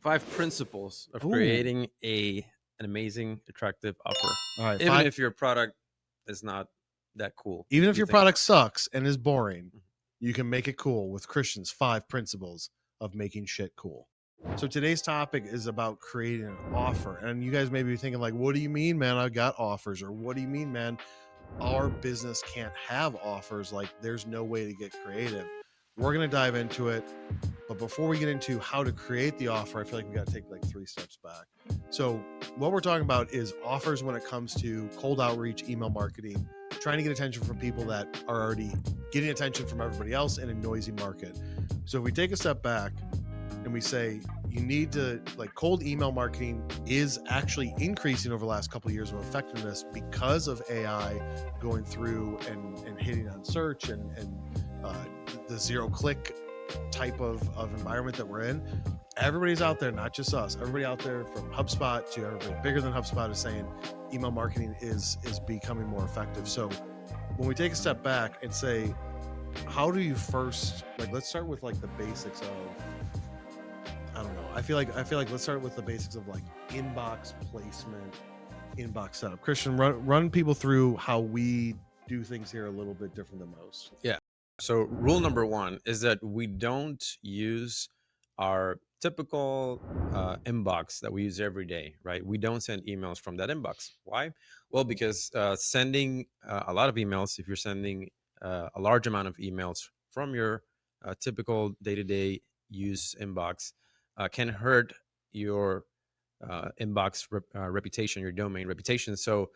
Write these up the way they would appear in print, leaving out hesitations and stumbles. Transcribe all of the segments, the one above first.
5 principles of Ooh. creating an amazing, attractive offer, All right. even Five. if your product is not that cool. Even if You your think product sucks and is boring, Mhm. you can make it cool with Christian's 5 principles of making shit cool. So today's topic is about creating an offer. And you guys may be thinking, like, what do you mean, man? I got offers. Or what do you mean, man? Our business can't have offers. Like, there's no way to get creative. We're going to dive into it. But before we get into how to create the offer, I feel like we got to take like 3 steps back. So, what we're talking about is offers when it comes to cold outreach, email marketing, trying to get attention from people that are already getting attention from everybody else in a noisy market. So, if we take a step back and we say, you need to, like, cold email marketing is actually increasing over the last couple of years of effectiveness because of AI going through and hitting on search and the zero click type of environment that we're in. Everybody's out there, not just us. Everybody out there, from HubSpot to everybody bigger than HubSpot, is saying email marketing is becoming more effective. So when we take a step back and say, how do you first, like, let's start with like the basics of, I don't know. I feel like let's start with the basics of like inbox placement, inbox setup. Christian, run people through how we do things here a little bit different than most. Yeah. So rule number 1 is that we don't use our typical inbox that we use every day, right? We don't send emails from that inbox. Why? Well, because sending a lot of emails, if you're sending a large amount of emails from your typical day-to-day use inbox, can hurt your inbox reputation, your domain reputation. So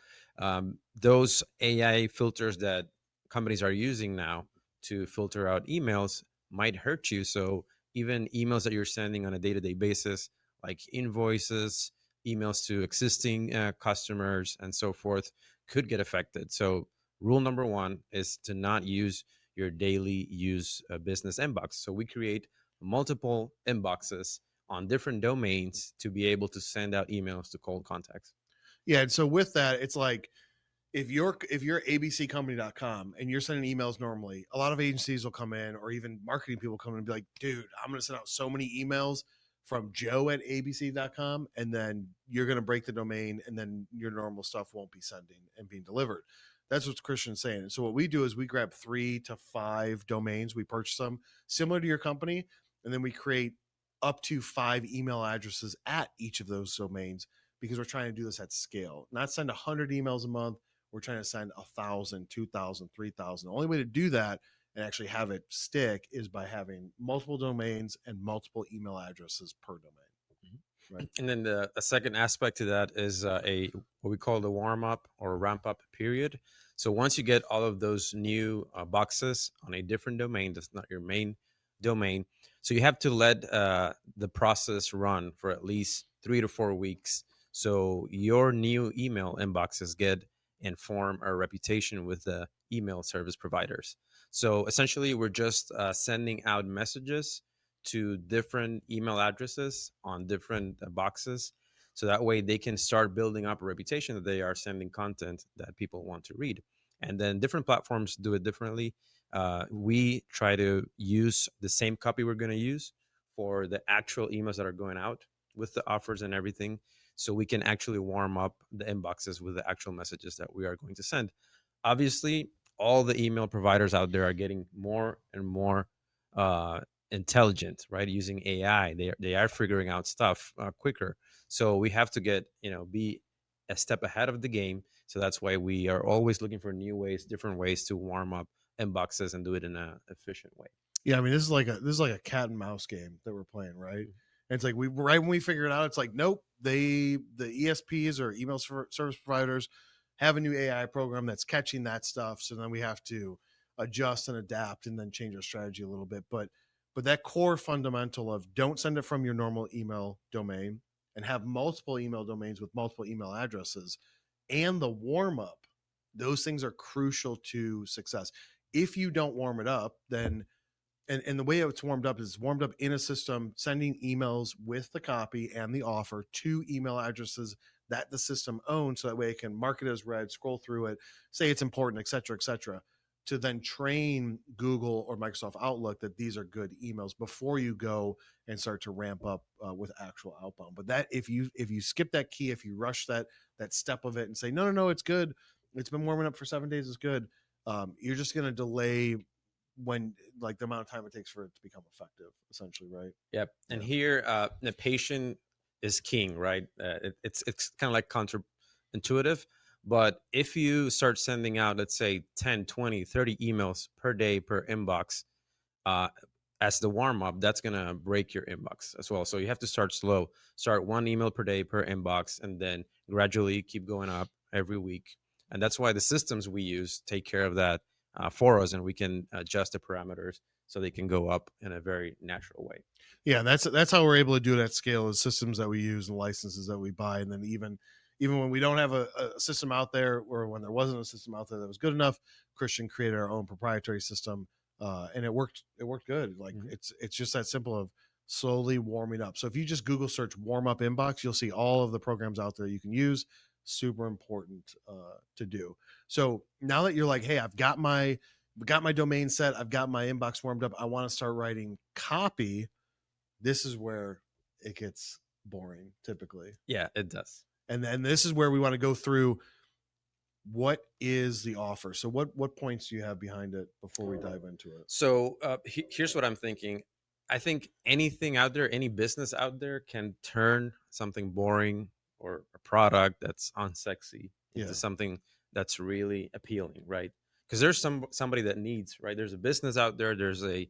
those AI filters that companies are using now to filter out emails might hurt you. So even emails that you're sending on a day-to-day basis, like invoices, emails to existing customers, and so forth, could get affected. So rule number 1 is to not use your daily use business inbox. So we create multiple inboxes on different domains to be able to send out emails to cold contacts. Yeah, and so with that, it's like, if you're abccompany.com and you're sending emails normally, a lot of agencies will come in, or even marketing people come in and be like, dude, I'm going to send out so many emails from Joe at abc.com, and then you're going to break the domain, and then your normal stuff won't be sending and being delivered. That's what Christian's saying. And so what we do is we grab 3 to 5 domains, we purchase them similar to your company, and then we create up to 5 email addresses at each of those domains, because we're trying to do this at scale, not send 100 emails a month. We're trying to send 1,000, 2,000, 3,000. The only way to do that and actually have it stick is by having multiple domains and multiple email addresses per domain. Right. And then the second aspect to that is a what we call the warm up or ramp up period. So once you get all of those new boxes on a different domain that's not your main domain, so you have to let the process run for at least 3 to 4 weeks. So your new email inboxes get and form a reputation with the email service providers. So essentially, we're just sending out messages to different email addresses on different boxes. So that way they can start building up a reputation that they are sending content that people want to read. And then different platforms do it differently. We try to use the same copy we're going to use for the actual emails that are going out with the offers and everything. So we can actually warm up the inboxes with the actual messages that we are going to send. Obviously, all the email providers out there are getting more and more intelligent, right? Using AI, they are figuring out stuff quicker. So we have to get, be a step ahead of the game. So that's why we are always looking for new ways, different ways to warm up inboxes and do it in an efficient way. Yeah, I mean, this is like a cat and mouse game that we're playing, right? And it's like, we right when we figure it out, it's like, nope, the ESPs or email service providers have a new AI program that's catching that stuff. So then we have to adjust and adapt and then change our strategy a little bit. But that core fundamental of don't send it from your normal email domain and have multiple email domains with multiple email addresses, and the warm up, those things are crucial to success. If you don't warm it up, then and the way it's warmed up is warmed up in a system, sending emails with the copy and the offer to email addresses that the system owns, so that way it can mark it as read, scroll through it, say it's important, et cetera, et cetera. to then train Google or Microsoft Outlook that these are good emails before you go and start to ramp up with actual outbound. But that if you skip that key, if you rush that step of it and say no, it's good, it's been warming up for 7 days, it's good, you're just going to delay when like the amount of time it takes for it to become effective, essentially, right? Yep. And Yeah. here, the patient is king, right? It's kind of like counterintuitive, but if you start sending out, let's say 10, 20, 30 emails per day per inbox, uh, as the warm up, that's gonna break your inbox as well. So you have to start slow. Start one email per day per inbox, and then gradually keep going up every week. And that's why the systems we use take care of that for us, and we can adjust the parameters so they can go up in a very natural way. Yeah, that's how we're able to do it at scale, is systems that we use and licenses that we buy. And then even when we don't have a system out there, or when there wasn't a system out there that was good enough, Christian created our own proprietary system, and it worked good. Like Mhm. it's just that simple of slowly warming up. So if you just Google search warm up inbox, you'll see all of the programs out there you can use. Super important to do. So now that you're like, hey, I've got my domain set, I've got my inbox warmed up, I want to start writing copy. This is where it gets boring typically. Yeah, it does. And then this is where we want to go through what is the offer. So what points do you have behind it before we dive into it? So here's what I'm thinking. I think anything out there, any business out there, can turn something boring or a product that's unsexy into Yeah. something that's really appealing, right? Because there's somebody that needs, right? There's a business out there. There's a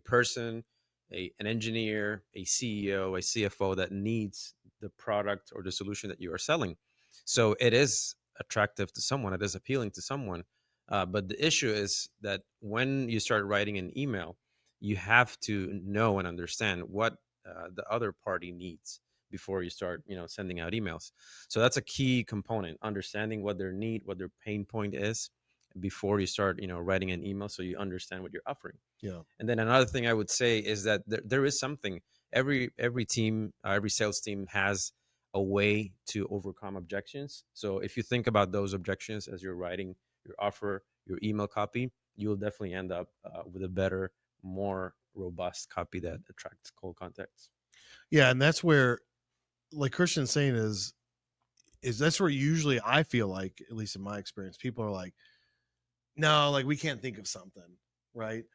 person, an engineer, a CEO, a CFO that needs the product or the solution that you are selling. So it is attractive to someone. It is appealing to someone, but the issue is that when you start writing an email, you have to know and understand what the other party needs before you start, sending out emails. So that's a key component: understanding what their need, what their pain point is, before you start, writing an email, so you understand what you're offering. Yeah. And then another thing I would say is that there is something. Every team, every sales team has a way to overcome objections. So if you think about those objections as you're writing your offer, your email copy, you'll definitely end up with a better, more robust copy that attracts cold contacts. Yeah. And that's where, like Christian's saying, is that's where usually I feel like, at least in my experience, people are like, no, like we can't think of something. Right.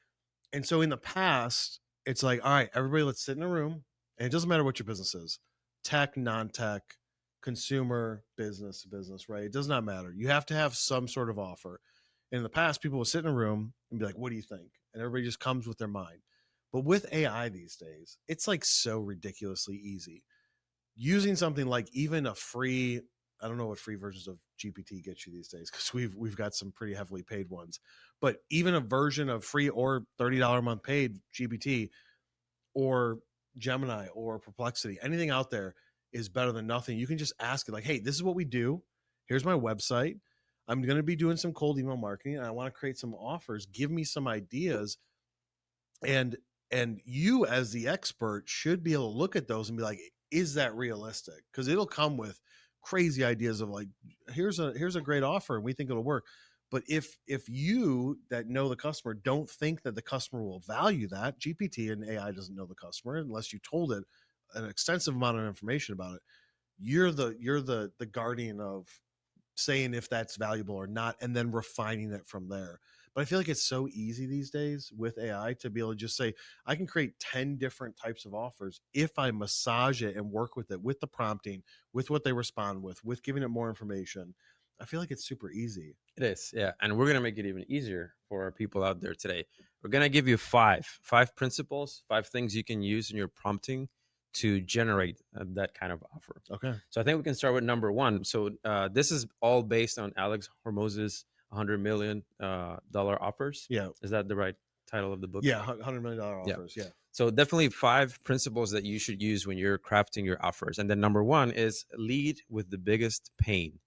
And so in the past, it's like, all right, everybody, let's sit in a room. And it doesn't matter what your business is, tech, non tech, consumer, business to business, right? It does not matter. You have to have some sort of offer. In the past, people would sit in a room and be like, what do you think? And everybody just comes with their mind. But with AI these days, it's like so ridiculously easy. Using something like even a free, I don't know what free versions of GPT get you these days, because we've got some pretty heavily paid ones. But even a version of free or $30 a month paid GPT or Gemini or Perplexity, anything out there is better than nothing. You can just ask it like, hey, this is what we do. Here's my website. I'm going to be doing some cold email marketing and I want to create some offers. Give me some ideas. And you as the expert should be able to look at those and be like, is that realistic? Because it'll come with crazy ideas of like, here's a great offer and we think it'll work. But if you that know the customer don't think that the customer will value that, GPT and AI doesn't know the customer unless you told it an extensive amount of information about it. You're the guardian of saying if that's valuable or not, and then refining it from there. But I feel like it's so easy these days with AI to be able to just say, I can create 10 different types of offers if I massage it and work with it, with the prompting, with what they respond with giving it more information. I feel like it's super easy. It is, yeah. And we're gonna make it even easier for our people out there today. We're gonna give you five principles, five things you can use in your prompting to generate that kind of offer. Okay. So I think we can start with number one. So this is all based on Alex Hormoz's $100 million offers. Yeah. Is that the right title of the book? Yeah. $100 million Yeah. offers. Yeah. So definitely five principles that you should use when you're crafting your offers. And then number one is lead with the biggest pain.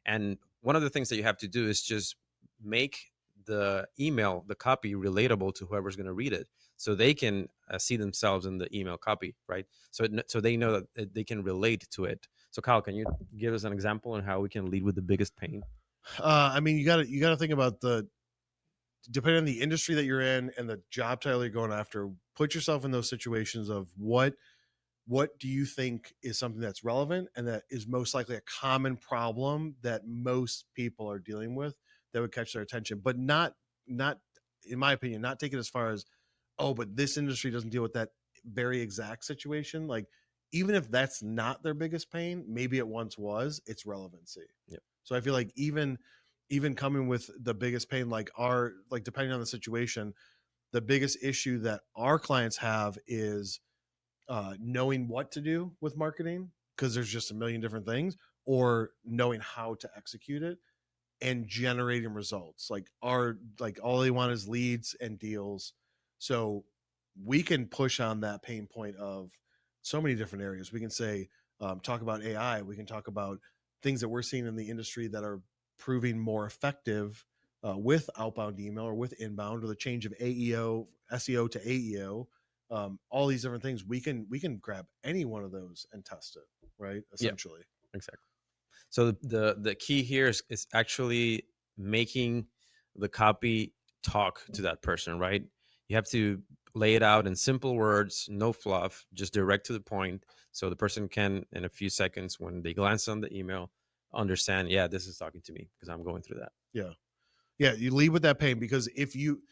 And one of the things that you have to do is just make the email, the copy, relatable to whoever's going to read it, so they can see themselves in the email copy, right? So they know that they can relate to it. So Kyle, can you give us an example on how we can lead with the biggest pain? I mean, you got to think about depending on the industry that you're in and the job title you're going after, put yourself in those situations of what do you think is something that's relevant and that is most likely a common problem that most people are dealing with that would catch their attention, but not in my opinion, not take it as far as, oh, but this industry doesn't deal with that very exact situation. Like, even if that's not their biggest pain, maybe it once was, it's relevancy. Yep. So I feel like even coming with the biggest pain, like depending on the situation, the biggest issue that our clients have is knowing what to do with marketing because there's just a million different things, or knowing how to execute it and generating results. Like all they want is leads and deals. So we can push on that pain point of so many different areas. We can say, talk about AI. We can talk about things that we're seeing in the industry that are proving more effective with outbound email or with inbound, or the change of AEO, SEO to AEO. All these different things. We can grab any one of those and test it, right? Yeah, Essentially. exactly. So the key here is actually making the copy talk to that person, right? You have to lay it out in simple words, no fluff, just direct to the point, so the person can, in a few seconds, when they glance on the email, understand, yeah, this is talking to me because I'm going through that. Yeah. Yeah. You lead with that pain because if you,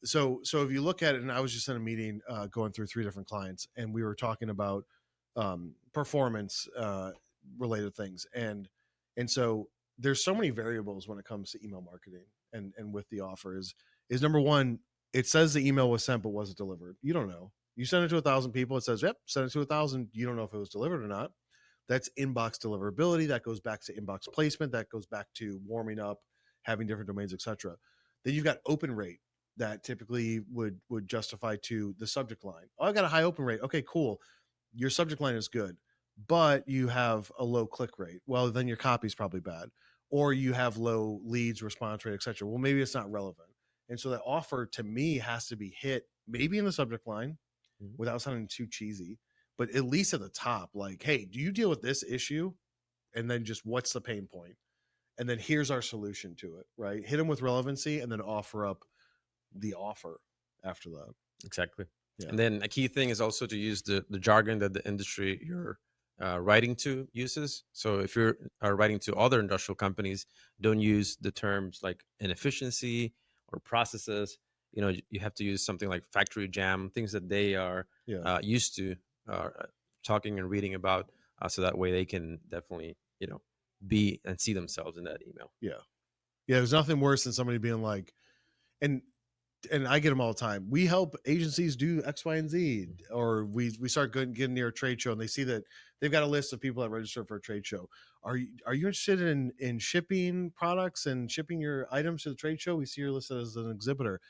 so if you look at it, and I was just in a meeting going through 3 different clients, and we were talking about performance related things, and so there's so many variables when it comes to email marketing, and with the offer is number one, it says the email was sent but was it delivered? You don't know. You send it to 1,000 people, it says yep, send it to 1,000. You don't know if it was delivered or not. That's inbox deliverability. That goes back to inbox placement. That goes back to warming up, having different domains, etc. Then you've got open rate that typically would justify to the subject line. Oh, I got a high open rate. Okay, cool. Your subject line is good, but you have a low click rate. Well, then your copy is probably bad, or you have low leads, response rate, etc. Well, maybe it's not relevant. And so that offer to me has to be hit maybe in the subject line Mhm. without sounding too cheesy, but at least at the top, like, hey, do you deal with this issue? And then just what's the pain point? And then here's our solution to it, right? Hit them with relevancy and then offer up the offer after that. Exactly. Yeah. And then a key thing is also to use the jargon that the industry you're writing to uses. So if you're writing to other industrial companies, don't use the terms like inefficiency or processes. You have to use something like factory jam, things that they are Yeah. used to uh, talking and reading about, so that way they can definitely be and see themselves in that email. Yeah. Yeah. There's nothing worse than somebody being like, and I get them all the time. We help agencies do X, Y, and Z, or we start getting near a trade show, and they see that they've got a list of people that register for a trade show. Are you interested in shipping products and shipping your items to the trade show? We see you're listed as an exhibitor.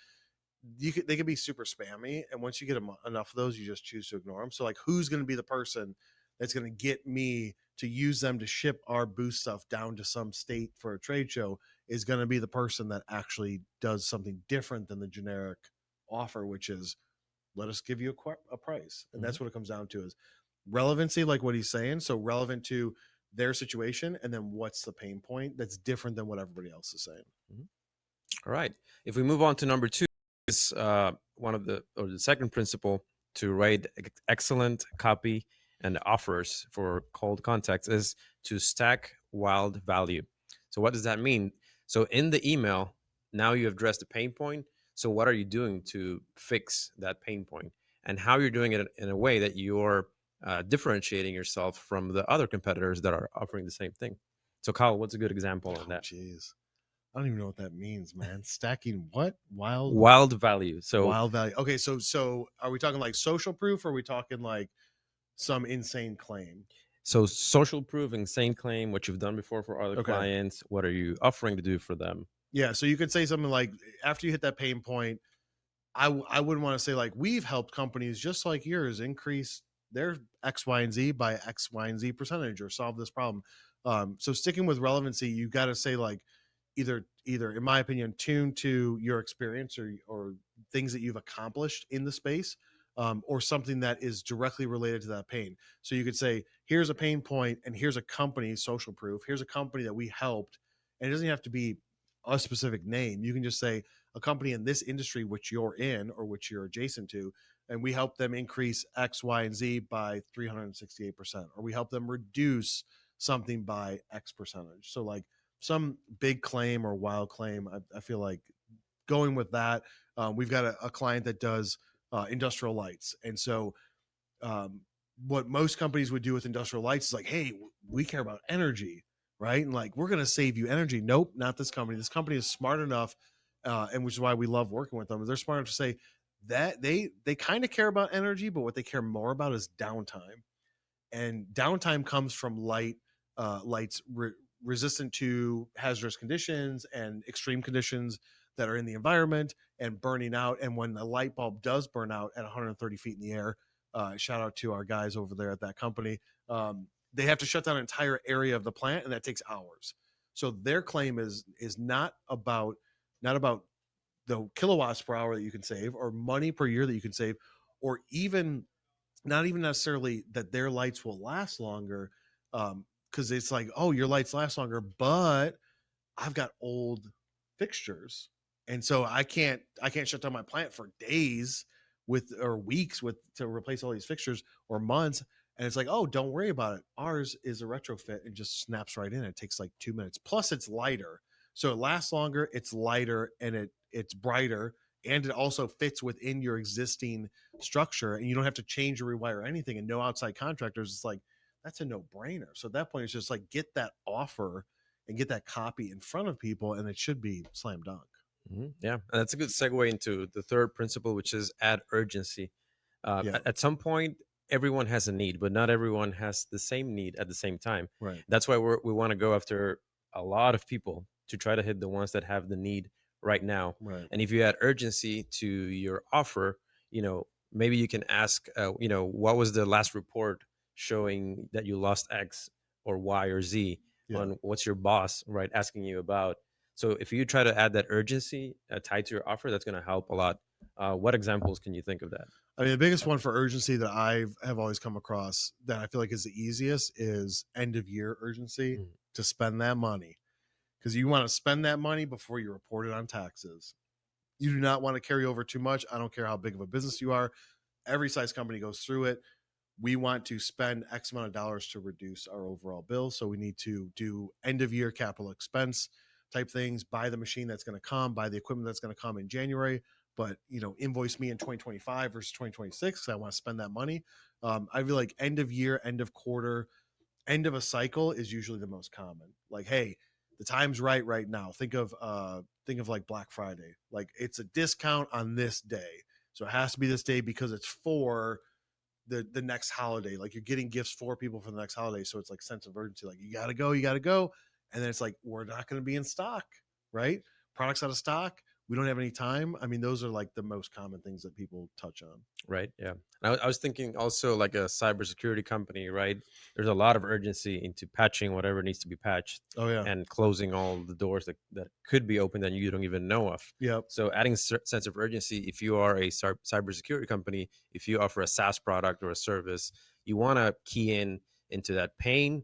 They could be super spammy, and once you get enough of those, you just choose to ignore them. So like, who's going to be the person that's going to get me to use them to ship our booth stuff down to some state for a trade show is going to be the person that actually does something different than the generic offer, which is let us give you a price. And that's what it comes down to is relevancy, like what he's saying. So relevant to their situation, and then what's the pain point that's different than what everybody else is saying. Mhm. All right. If we move on to number two, is one of the second principle to write excellent copy and offers for cold contacts is to stack wild value. So what does that mean? So in the email, now you have addressed the pain point. So what are you doing to fix that pain point, and how you're doing it in a way that you're differentiating yourself from the other competitors that are offering the same thing. So Kyle, what's a good example on Oh, that? jeez. I don't even know what that means, man. Stacking what? Wild value. So Wild value. Okay, so are we talking like social proof, or are we talking like some insane claim? social proof, insane claim, what you've done before for other Okay. clients, what are you offering to do for them? Yeah, so you could say something like, after you hit that pain point, I wouldn't want to say like, we've helped companies just like yours increase their X, Y, and Z by X, Y, and Z percentage, or solve this problem. So sticking with relevancy, you got to say like, either in my opinion, tuned to your experience, or things that you've accomplished in the space, or something that is directly related to that pain. So you could say, here's a pain point, and here's a company, social proof. Here's a company that we helped, and it doesn't have to be a specific name. You can just say, a company in this industry which you're in or which you're adjacent to, and we help them increase X, Y, and Z by 368%, or we help them reduce something by X percentage. So like some big claim or wild claim, I feel like going with that. We've got a client that does industrial lights, and so um, what most companies would do with industrial lights is like, hey, we care about energy, right? And like, we're going to save you energy. Nope, not this company. This company is smart enough, and which is why we love working with them. They're smart enough to say that they kind of care about energy, but what they care more about is downtime. And downtime comes from lights resistant to hazardous conditions and extreme conditions that are in the environment and burning out. And when the light bulb does burn out at 130 feet in the air, shout out to our guys over there at that company. They have to shut down an entire area of the plant, and that takes hours. So their claim is not about the kilowatts per hour that you can save or money per year that you can save, or even not even necessarily that their lights will last longer. Because it's like, oh, your lights last longer, but I've got old fixtures, and so I can't shut down my plant for days with or weeks with to replace all these fixtures or months. And it's like, oh, don't worry about it. Ours is a retrofit and just snaps right in. It takes like 2 minutes. Plus, it's lighter, so it lasts longer. It's lighter and it's brighter, and it also fits within your existing structure, and you don't have to change or rewire anything. And no outside contractors. It's like that's a no brainer. So at that point, it's just like get that offer and get that copy in front of people, and it should be slam dunk. Yeah, and that's a good segue into the third principle, which is add urgency. Yeah, At some point, everyone has a need, but not everyone has the same need at the same time. right, That's why we want to go after a lot of people to try to hit the ones that have the need right now. right. And if you add urgency to your offer, maybe you can ask, what was the last report showing that you lost X or Y or Z Yeah. on what's your boss, right, asking you about. So if you try to add that urgency tied to your offer, that's going to help a lot. What examples can you think of that? I mean, the biggest one for urgency that I have always come across that I feel like is the easiest is end of year urgency Mm. to spend that money, because you want to spend that money before you report it on taxes. You do not want to carry over too much. I don't care how big of a business you are. Every size company goes through it. We want to spend X amount of dollars to reduce our overall bill. So we need to do end of year capital expense type things, buy the machine that's going to come, buy the equipment that's going to come in January, but invoice me in 2025 versus 2026 because I want to spend that money. I feel like end of year, end of quarter, end of a cycle is usually the most common. Like, hey, the time's right now. Think of like Black Friday. Like it's a discount on this day. So it has to be this day because it's for the next holiday. Like you're getting gifts for people for the next holiday. So it's like sense of urgency. Like you gotta go, you gotta go. And then it's like, we're not gonna be in stock, right? Products out of stock. We don't have any time. I mean, those are like the most common things that people touch on. Right. Yeah. And I was thinking also like a cybersecurity company, right? There's a lot of urgency into patching whatever needs to be patched Oh yeah. and closing all the doors that could be open that you don't even know of. Yep. So adding sense of urgency, if you are a cybersecurity company, if you offer a SaaS product or a service, you want to key into that pain,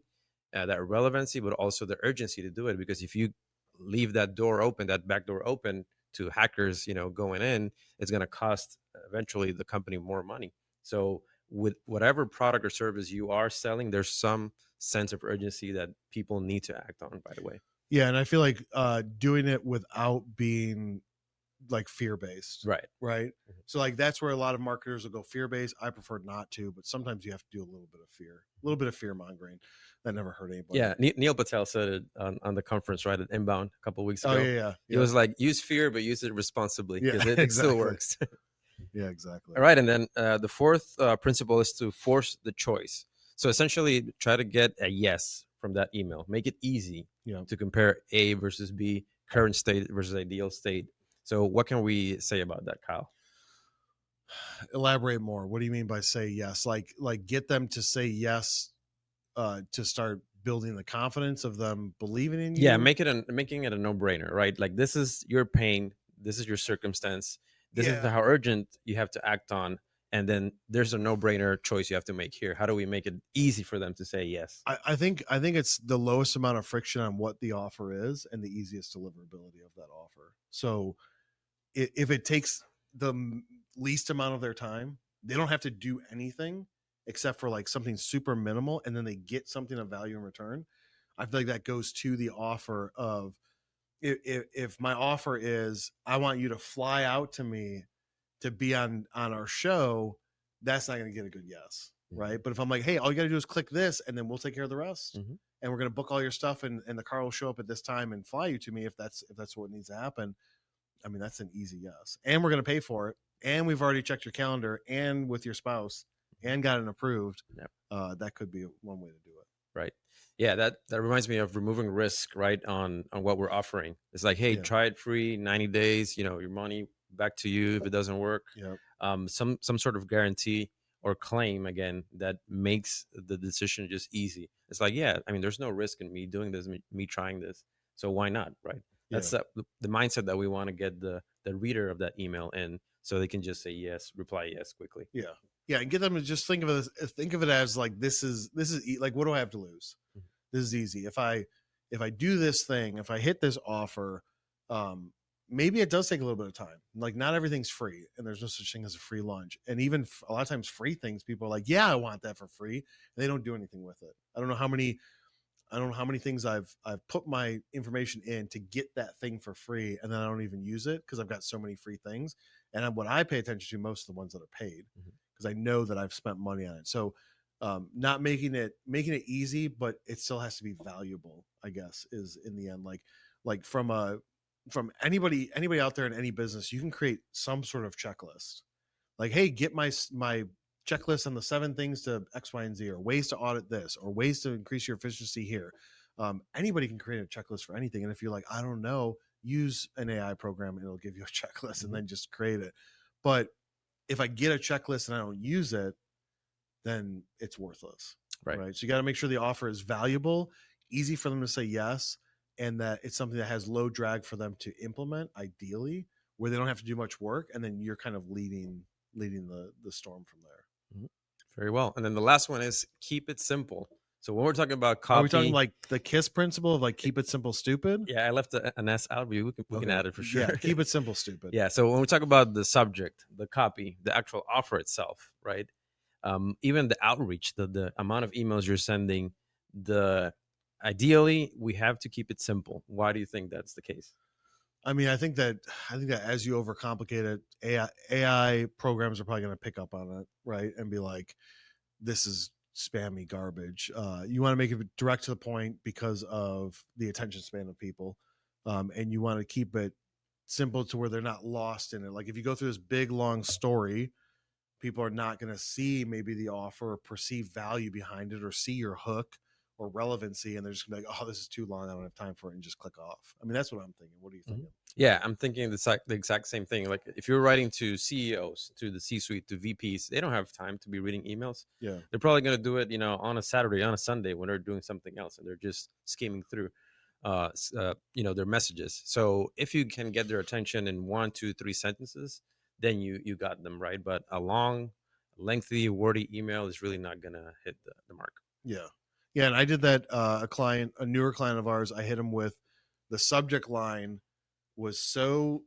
that relevancy, but also the urgency to do it. Because if you leave that door open, that back door open to hackers, going in, it's going to cost eventually the company more money. So with whatever product or service you are selling, there's some sense of urgency that people need to act on, by the way. Yeah, and I feel like doing it without being like fear based, Right. right? So like that's where a lot of marketers will go fear based. I prefer not to, but sometimes you have to do a little bit of fear, a little bit of fear mongering. That never hurt anybody. Yeah, Neil Patel said it on the conference, right, at Inbound a couple of weeks Oh ago. yeah. He was like, use fear, but use it responsibly Yeah, because it still exactly. works. Yeah, exactly. All right, and then the fourth principle is to force the choice. So essentially, try to get a yes from that email. Make it easy Yeah. to compare A versus B, current state versus ideal state. So what can we say about that, Kyle? Elaborate more. What do you mean by say yes? Like get them to say yes to start building the confidence of them believing in you. Yeah, making it a no-brainer, right? Like this is your pain, this is your circumstance, this is Yeah. how urgent you have to act on, and then there's a no-brainer choice you have to make here. How do we make it easy for them to say yes? I think it's the lowest amount of friction on what the offer is and the easiest deliverability of that offer. So if it takes the least amount of their time, they don't have to do anything except for like something super minimal, and then they get something of value in return. I feel like that goes to the offer of, if my offer is I want you to fly out to me to be on our show, that's not going to get a good yes, Mhm. right? But if I'm like, hey, all you got to do is click this, and then we'll take care of the rest, Mhm. and we're going to book all your stuff, and the car will show up at this time and fly you to me, if that's what needs to happen. I mean, that's an easy yes, and we're going to pay for it, and we've already checked your calendar and with your spouse and got it approved. Yep. That could be one way to do it. Right. Yeah, that reminds me of removing risk, right? On what we're offering. It's like, hey, Yeah. try it free, 90 days, your money back to you if it doesn't work. Yeah. Some sort of guarantee or claim again that makes the decision just easy. It's like, yeah, I mean, there's no risk in me doing this, me trying this. So why not, right? Yeah. That's the mindset that we want to get the reader of that email in, so they can just say yes, reply yes quickly. Yeah. Yeah. And get them to just think of it as like, this is like, what do I have to lose? Mhm. This is easy. If I do this thing, if I hit this offer, um, maybe it does take a little bit of time. Like, not everything's free, and there's no such thing as a free lunch. And even a lot of times, free things, people are like, "Yeah, I want that for free," and they don't do anything with it. I don't know how many things I've put my information in to get that thing for free, and then I don't even use it because I've got so many free things. And what I pay attention to most of the ones that are paid, Mhm. because I know that I've spent money on it. So, not making it easy, but it still has to be valuable, I guess, is in the end. Like from anybody out there in any business, you can create some sort of checklist. Like, hey, get my checklist on the 7 things to X, Y, and Z, or ways to audit this, or ways to increase your efficiency here. Anybody can create a checklist for anything. And if you're like, I don't know, use an AI program and it'll give you a checklist, and Mhm. then just create it. But if I get a checklist and I don't use it, then it's worthless. Right. Right. So you got to make sure the offer is valuable, easy for them to say yes, and that it's something that has low drag for them to implement, ideally, where they don't have to do much work. And then you're kind of leading the storm from there. Mhm. Very well. And then the last one is keep it simple. So when we're talking about Are we talking copy, like the KISS principle of like keep it simple, stupid? yeah, I left an S out, but we can Okay. add it for sure. Yeah. Keep it simple, stupid. Yeah. So when we talk about the subject, the copy, the actual offer itself, right? Even the outreach, the amount of emails you're sending, the ideally we have to keep it simple. Why do you think that's the case? I mean, I think that as you overcomplicate it, AI programs are probably going to pick up on it, right? And be like, this is spammy garbage. You want to make it direct to the point because of the attention span of people, and you want to keep it simple to where they're not lost in it. Like, if you go through this big long story, people are not going to see maybe the offer or perceive value behind it or see your hook or relevancy, and they're just going to be like, oh, this is too long, I don't have time for it, and just click off. I mean, that's what I'm thinking. What are you Mhm. thinking? Yeah, I'm thinking the exact same thing. Like if you're writing to CEOs, to the C-suite, to VPs, they don't have time to be reading emails. Yeah. They're probably going to do it, on a Saturday, on a Sunday when they're doing something else, and they're just skimming through, their messages. So if you can get their attention in 1, 2, 3 sentences, then you got them right. But a long, lengthy, wordy email is really not going to hit the mark. Yeah. Yeah. And I did that. A newer client of ours, I hit him with the subject line was so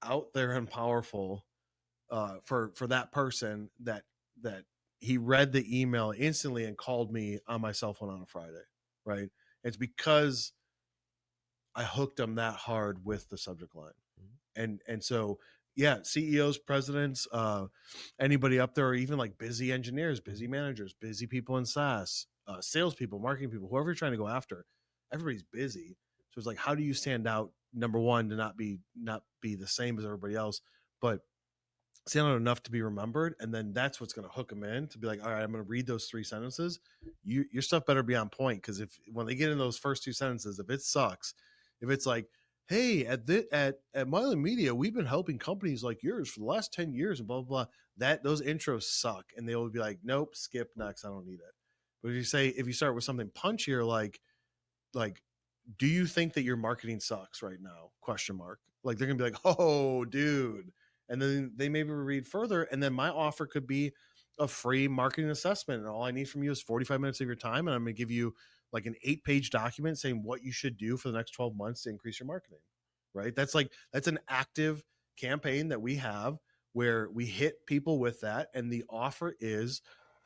out there and powerful, for that person, that he read the email instantly and called me on my cell phone on a Friday. Right. It's because I hooked him that hard with the subject line. Mhm. And so, yeah, CEOs, presidents, anybody up there, or even like busy engineers, busy managers, busy people in SaaS, salespeople, marketing people, whoever you're trying to go after, everybody's busy. So it's like, how do you stand out? Number one, to not be the same as everybody else, but stand out enough to be remembered. And then that's what's going to hook them in to be like, all right, I'm going to read those 3 sentences. Your stuff better be on point, because if when they get in those first 2 sentences, if it sucks, if it's like, hey, at Milan Media, we've been helping companies like yours for the last 10 years and blah blah blah, that those intros suck, and they will be like, nope, skip, next, I don't need it. But if you start with something punchier, like do you think that your marketing sucks right now, question mark, like they're gonna be like, oh dude. And then they maybe read further, and then my offer could be a free marketing assessment, and all I need from you is 45 minutes of your time, and I'm going to give you like an 8-page document saying what you should do for the next 12 months to increase your marketing. Right. That's an active campaign that we have where we hit people with that, and the offer is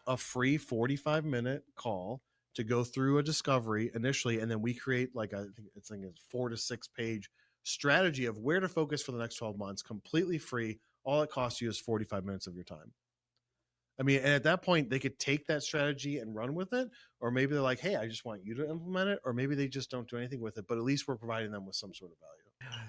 a free 45-minute call to go through a discovery initially, and then we create like I think it's like a 4 to 6 page strategy of where to focus for the next 12 months, completely free. All it costs you is 45 minutes of your time. I mean, and at that point, they could take that strategy and run with it, or maybe they're like, "Hey, I just want you to implement it," or maybe they just don't do anything with it. But at least we're providing them with some sort of value.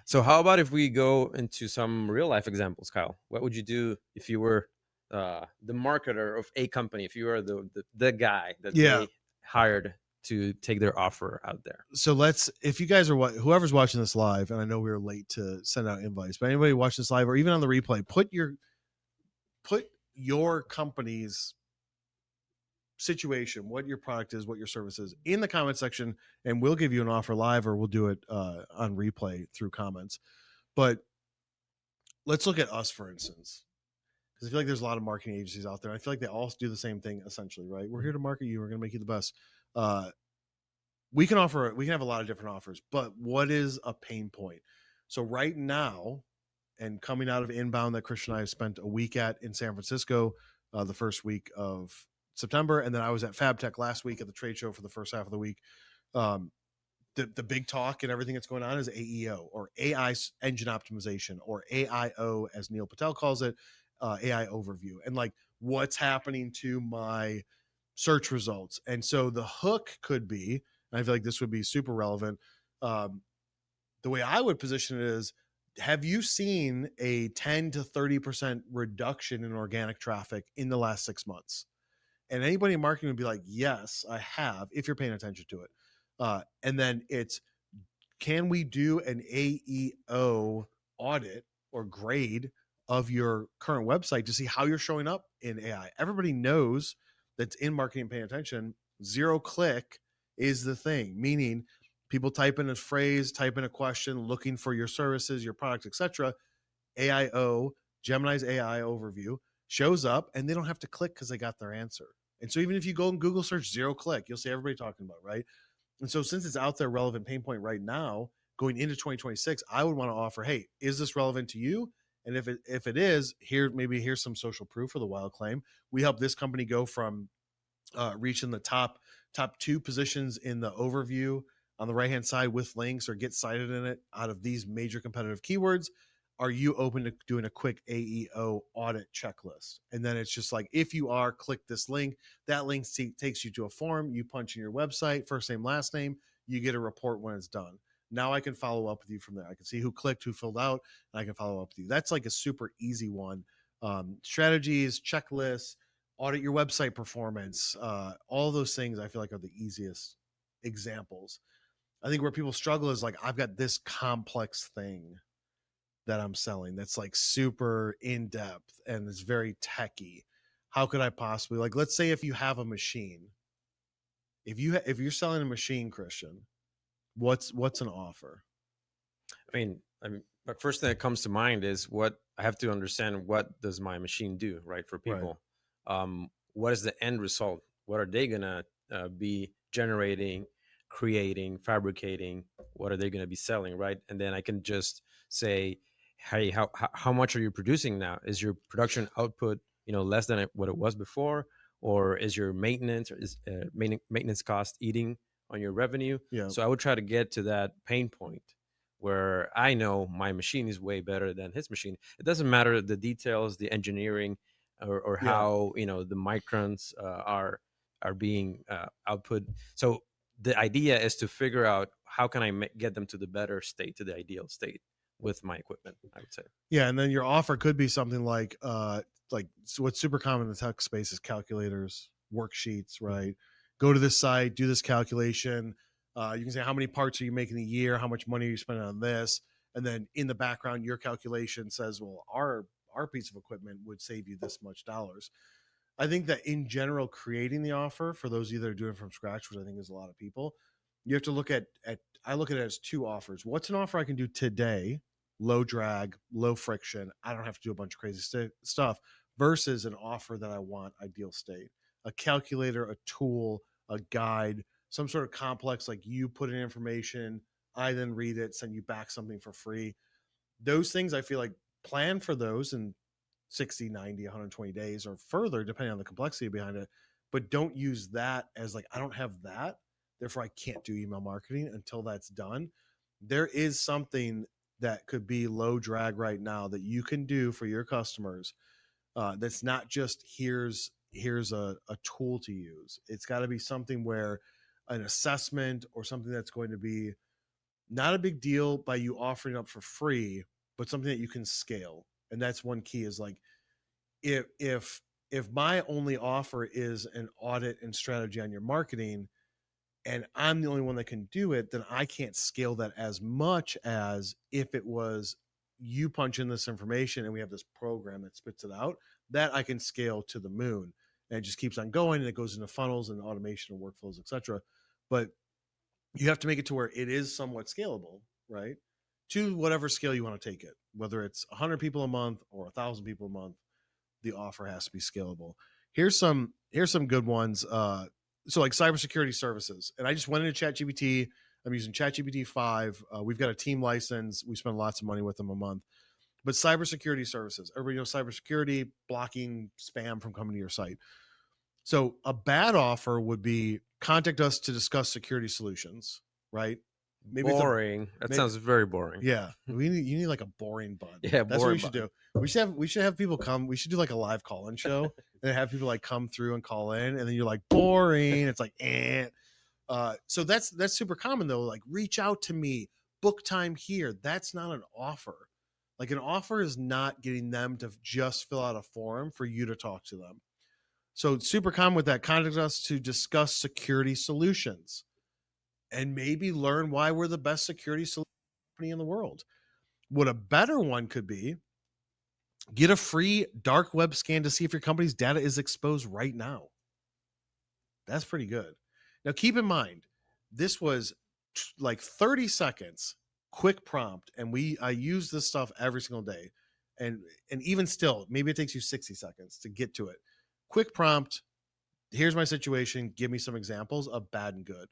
So how about if we go into some real life examples, Kyle? What would you do if you were the marketer of a company? If you were the guy that Yeah. they hired to take their offer out there? So let's, if you guys are whoever's watching this live, and I know we were late to send out invites, but anybody watching this live or even on the replay, put your company's situation, what your product is, what your service is, in the comment section, and we'll give you an offer live, or we'll do it on replay through comments. But let's look at us, for instance, because I feel like there's a lot of marketing agencies out there. I feel like they all do the same thing essentially, right? We're here to market you. We're going to make you the best. We can have a lot of different offers, but what is a pain point? So right now, and coming out of Inbound that Christian and I have spent a week at in San Francisco, the first week of September, and then I was at FabTech last week at the trade show for the first half of the week. The big talk and everything that's going on is AEO, or AI engine optimization, or AIO as Neil Patel calls it, AI overview, and like what's happening to my search results. And so the hook could be, and I feel like this would be super relevant. The way I would position it is, have you seen a 10 to 30% reduction in organic traffic in the last 6 months? And anybody in marketing would be like, yes, I have, if you're paying attention to it. And then it's, can we do an AEO audit or grade of your current website to see how you're showing up in AI? Everybody knows that's in marketing paying attention. 0-click is the thing, meaning people type in a phrase, type in a question, looking for your services, your products, etc. AIO, Gemini's AI overview shows up, and they don't have to click because they got their answer. And so even if you go and Google search 0-click, you'll see everybody talking about it, right? And so since it's out there, relevant pain point right now, going into 2026, I would want to offer, hey, is this relevant to you? And if it is, here's some social proof for the wild claim. We help this company go from reaching the top 2 positions in the overview on the right hand side with links, or get cited in it out of these major competitive keywords. Are you open to doing a quick AEO audit checklist? And then it's just like, if you are, click this link. That link takes you to a form. You punch in your website, first name, last name. You get a report when it's done. Now I can follow up with you from there. I can see who clicked, who filled out, and I can follow up with you. That's like a super easy one. Strategies, checklists, audit your website performance, all those things I feel like are the easiest examples. I think where people struggle is like, I've got this complex thing that I'm selling that's like super in depth and it's very techy. How could I possibly, like, let's say if you have a machine, if you're selling a machine, Christian, what's an offer? But first thing that comes to mind is, what I have to understand, what does my machine do, right? For people, what is the end result? What are they gonna be generating, creating, fabricating? What are they gonna be selling, right? And then I can just say, hey, how much are you producing now? Is your production output, less than what it was before, or is your maintenance, or is maintenance cost eating on your revenue? Yeah. So I would try to get to that pain point where I know my machine is way better than his machine. It doesn't matter the details, the engineering, or how the microns are being output. So the idea is to figure out how can I get them to the better state, to the ideal state with my equipment, I would say. Yeah, and then your offer could be something like so what's super common in the tech space is calculators, worksheets, right? Go to this site, do this calculation. You can say, how many parts are you making a year? How much money are you spending on this? And then in the background, your calculation says, well, our piece of equipment would save you this much dollars. I think that in general, creating the offer for those either doing it from scratch, which I think is a lot of people, you have to look at I look at it as 2 offers. What's an offer I can do today, low drag, low friction, I don't have to do a bunch of crazy stuff, versus an offer that I want ideal state, a calculator, a tool, a guide, some sort of complex, like you put in information, I then read it, send you back something for free. Those things I feel like plan for those in 60, 90, 120 days or further, depending on the complexity behind it. But don't use that as like, I don't have that, therefore I can't do email marketing until that's done. There is something that could be low drag right now that you can do for your customers. That's not just here's a tool to use. It's got to be something where an assessment or something that's going to be not a big deal by you offering up for free, but something that you can scale. And that's one key is like, if my only offer is an audit and strategy on your marketing and I'm the only one that can do it, then I can't scale that as much as if it was you punch in this information and we have this program that spits it out, that I can scale to the moon. And it just keeps on going and it goes into funnels and automation and workflows, etc. But you have to make it to where it is somewhat scalable, right? To whatever scale you want to take it, whether it's 100 people a month or 1,000 people a month, the offer has to be scalable. Here's some good ones. So like cybersecurity services, and I just went into ChatGPT. I'm using ChatGPT 5. We've got a team license. We spend lots of money with them a month. But cybersecurity services, everybody knows cybersecurity, blocking spam from coming to your site. So a bad offer would be contact us to discuss security solutions, right? Maybe boring. That sounds very boring. Yeah, you need like a boring button. Yeah, that's what we should do. We should have people come. We should do like a live call-in show and have people like come through and call in, and then you're like boring. It's like so that's super common though. Like reach out to me, book time here. That's not an offer. Like an offer is not getting them to just fill out a form for you to talk to them. So it's super common with that. Contact us to discuss security solutions and maybe learn why we're the best security solution company in the world. What a better one could be, get a free dark web scan to see if your company's data is exposed right now. That's pretty good. Now, keep in mind, this was like 30 seconds, quick prompt, and I use this stuff every single day. And even still, maybe it takes you 60 seconds to get to it. Quick prompt, here's my situation, give me some examples of bad and good.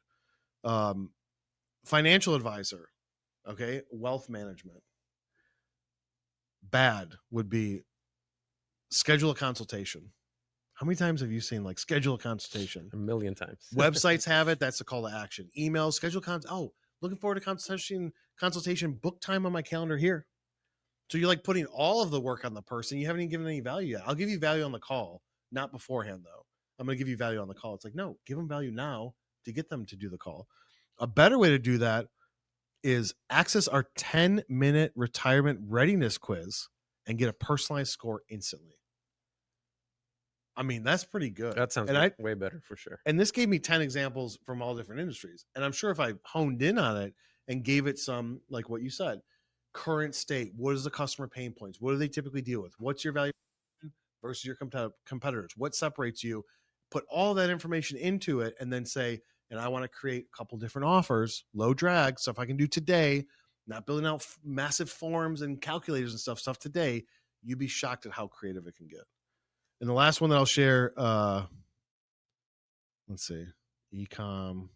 Financial advisor, okay, wealth management. Bad would be schedule a consultation. How many times have you seen like schedule a consultation? A million times. Websites have it. That's the call to action. Email, schedule looking forward to consultation, book time on my calendar here. So you're like putting all of the work on the person. You haven't even given any value yet. I'll give you value on the call, not beforehand though. I'm going to give you value on the call. It's like, no, give them value now to get them to do the call. A better way to do that is access our 10-minute retirement readiness quiz and get a personalized score instantly. I mean, that's pretty good. That sounds way better for sure. And this gave me 10 examples from all different industries. And I'm sure if I honed in on it and gave it some, like what you said, current state, what is the customer pain points? What do they typically deal with? What's your value versus your competitors? What separates you? Put all that information into it and then say, and I want to create a couple different offers, low drag, stuff I can do today, not building out massive forms and calculators and stuff today. You'd be shocked at how creative it can get. And the last one that I'll share, let's see, ecom.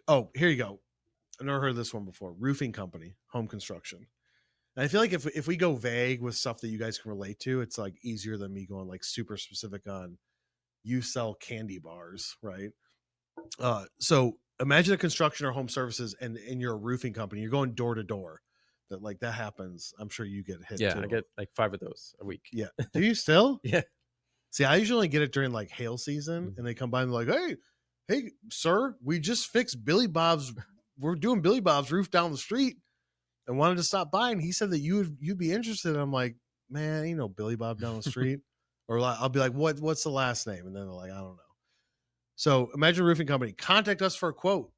Oh, here you go. I've never heard of this one before. Roofing company, home construction. And I feel like if we go vague with stuff that you guys can relate to, it's like easier than me going like super specific on you sell candy bars, right? So imagine a construction or home services and you're a roofing company, you're going door to door. That happens. I'm sure you get hit. Yeah, too. I get like 5 of those a week. Yeah. Do you still? Yeah. See, I usually get it during like hail season and they come by and they're like, hey, sir, we just fixed Billy Bob's. We're doing Billy Bob's roof down the street and wanted to stop by. And he said that you'd be interested. And I'm like, man, ain't no Billy Bob down the street. Or I'll be like, what's the last name? And then they're like, I don't know. So imagine a roofing company, contact us for a quote.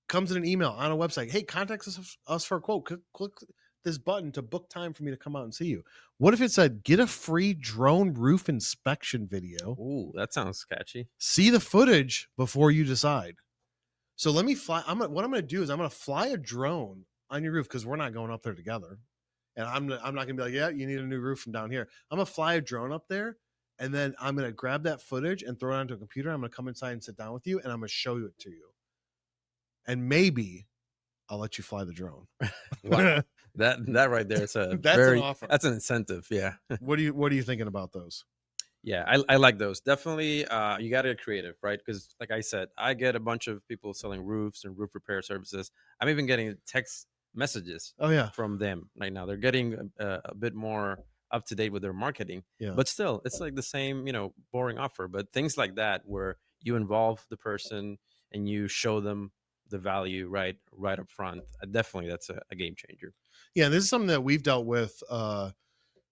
Comes in an email on a website. Hey, contact us for a quote. Click this button to book time for me to come out and see you. What if it said, get a free drone roof inspection video? Ooh, that sounds sketchy. See the footage before you decide. So let me fly. What I'm going to do is I'm going to fly a drone on your roof because we're not going up there together. And I'm not going to be like, yeah, you need a new roof from down here. I'm going to fly a drone up there. And then I'm going to grab that footage and throw it onto a computer. I'm going to come inside and sit down with you. And I'm going to show it to you. And maybe I'll let you fly the drone. Wow. That right there is a That's an very offer. that's an incentive. Yeah. What are you thinking about those? Yeah, I like those. Definitely, you got to get creative, right? Because, like I said, I get a bunch of people selling roofs and roof repair services. I'm even getting text messages Oh yeah, from them right now. They're getting a bit more up to date with their marketing, yeah. but still, it's like the same, boring offer. But things like that, where you involve the person and you show them the value right up front, definitely that's a game changer. Yeah, this is something that we've dealt with.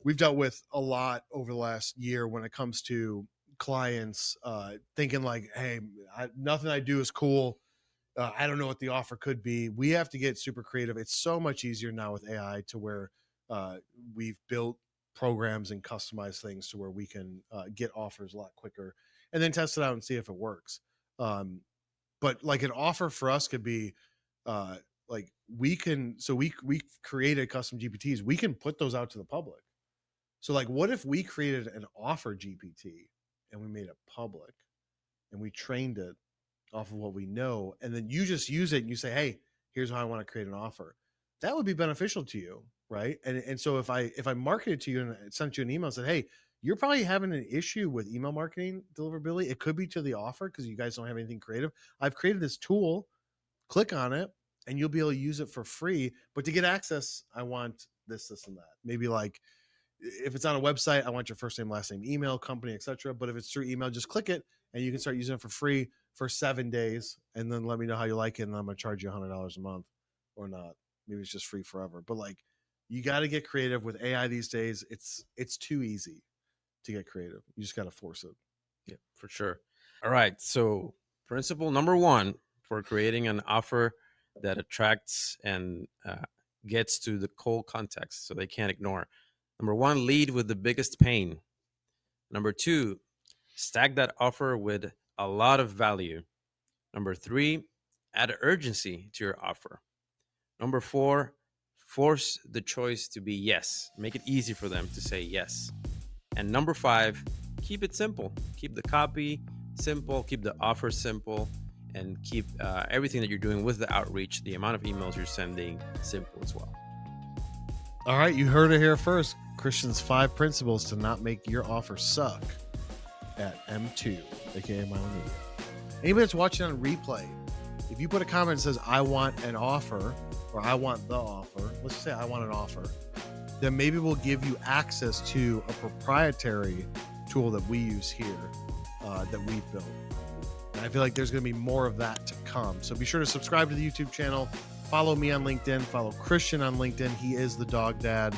We've dealt with a lot over the last year when it comes to clients thinking like, "Hey, nothing I do is cool. I don't know what the offer could be." We have to get super creative. It's so much easier now with AI to where uh, we've built programs and customized things to where we can get offers a lot quicker and then test it out and see if it works. Um, but like an offer for us could be uh, like we can so we created custom GPTs. We can put those out to the public. So like what if we created an offer GPT and we made it public and we trained it off of what we know, and then you just use it and you say, "Hey, here's how I want to create an offer." That would be beneficial to you, right? And so if I marketed to you and sent you an email and said, "Hey, you're probably having an issue with email marketing deliverability. It could be to the offer because you guys don't have anything creative. I've created this tool. Click on it, and you'll be able to use it for free. But to get access, I want this, and that. Maybe like if it's on a website, I want your first name, last name, email, company, etc. But if it's through email, just click it and you can start using it for free for 7 days, and then let me know how you like it, and I'm gonna charge you $100 a month or not. Maybe it's just free forever. But like, you got to get creative with AI these days. It's too easy to get creative. You just got to force it. Yeah, for sure. All right. So, principle number one for creating an offer that attracts and gets to the cold context so they can't ignore. Number one, lead with the biggest pain. Number two, stack that offer with a lot of value. Number three, add urgency to your offer. Number four, force the choice to be yes. Make it easy for them to say yes. And number five, keep it simple. Keep the copy simple, keep the offer simple, and keep everything that you're doing with the outreach, the amount of emails you're sending, simple as well. All right, you heard it here first. Christian's 5 principles to not make your offer suck at M2, aka Milan Media. Anybody that's watching on replay, if you put a comment that says, "I want an offer," or "I want the offer," let's just say "I want an offer," then maybe we'll give you access to a proprietary tool that we use here that we've built. And I feel like there's going to be more of that to come. So be sure to subscribe to the YouTube channel. Follow me on LinkedIn. Follow Christian on LinkedIn. He is the dog dad.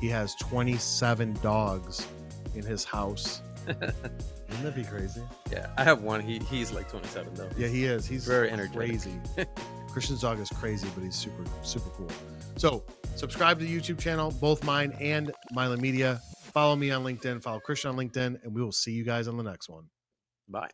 He has 27 dogs in his house. Wouldn't that be crazy? Yeah, I have one. He's like 27 though. Yeah, he is. He's very energetic. Crazy. Christian's dog is crazy, but he's super, super cool. So subscribe to the YouTube channel, both mine and Milan Media. Follow me on LinkedIn. Follow Christian on LinkedIn, and we will see you guys on the next one. Bye.